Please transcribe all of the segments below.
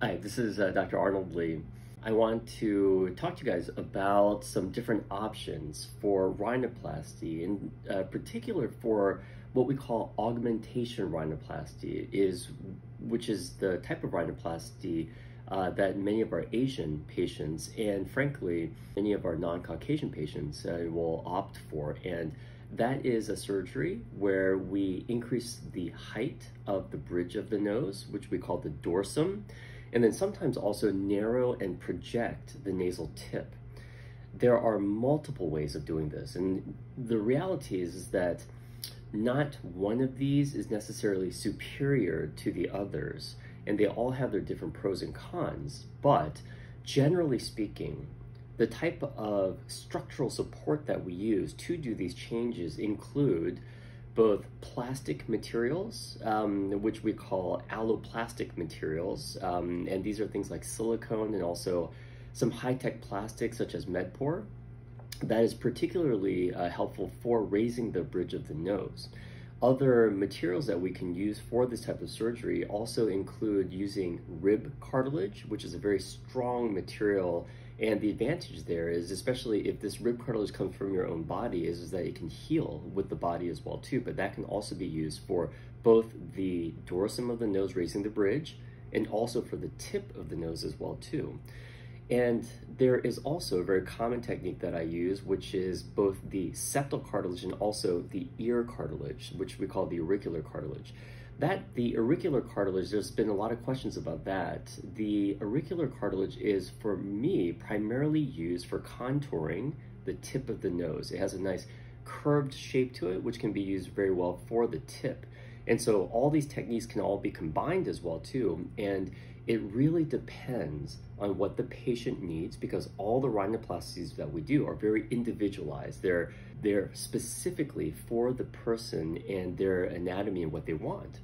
Hi, this is Dr. Arnold Lee. I want to talk to you guys about some different options for rhinoplasty, in particular for what we call augmentation rhinoplasty, which is the type of rhinoplasty that many of our Asian patients and frankly many of our non-Caucasian patients will opt for. And that is a surgery where we increase the height of the bridge of the nose, which we call the dorsum, and then sometimes also narrow and project the nasal tip. There are multiple ways of doing this, and the reality is that not one of these is necessarily superior to the others, and they all have their different pros and cons, but generally speaking, the type of structural support that we use to do these changes include both plastic materials, which we call alloplastic materials, and these are things like silicone and also some high-tech plastics such as Medpor. That is particularly helpful for raising the bridge of the nose. Other materials that we can use for this type of surgery also include using rib cartilage, which is a very strong material. And the advantage there is, especially if this rib cartilage comes from your own body, is that it can heal with the body as well too. But that can also be used for both the dorsum of the nose, raising the bridge, and also for the tip of the nose as well too. And there is also a very common technique that I use, which is both the septal cartilage and also the ear cartilage, which we call the auricular cartilage. The auricular cartilage, there's been a lot of questions about that. The auricular cartilage is, for me, primarily used for contouring the tip of the nose. It has a nice curved shape to it, which can be used very well for the tip. And so all these techniques can all be combined as well too. And it really depends on what the patient needs, because all the rhinoplasties that we do are very individualized. They're specifically for the person and their anatomy and what they want.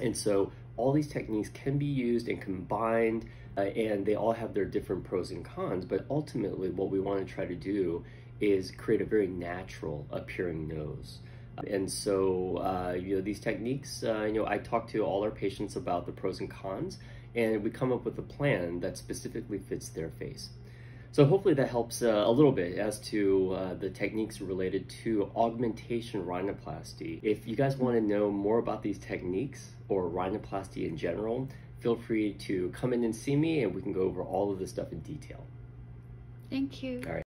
And so all these techniques can be used and combined, and they all have their different pros and cons, but ultimately what we want to try to do is create a very natural appearing nose. And so, these techniques, I talk to all our patients about the pros and cons, and we come up with a plan that specifically fits their face. So hopefully that helps a little bit as to the techniques related to augmentation rhinoplasty. If you guys want to know more about these techniques or rhinoplasty in general, feel free to come in and see me and we can go over all of this stuff in detail. Thank you. All right.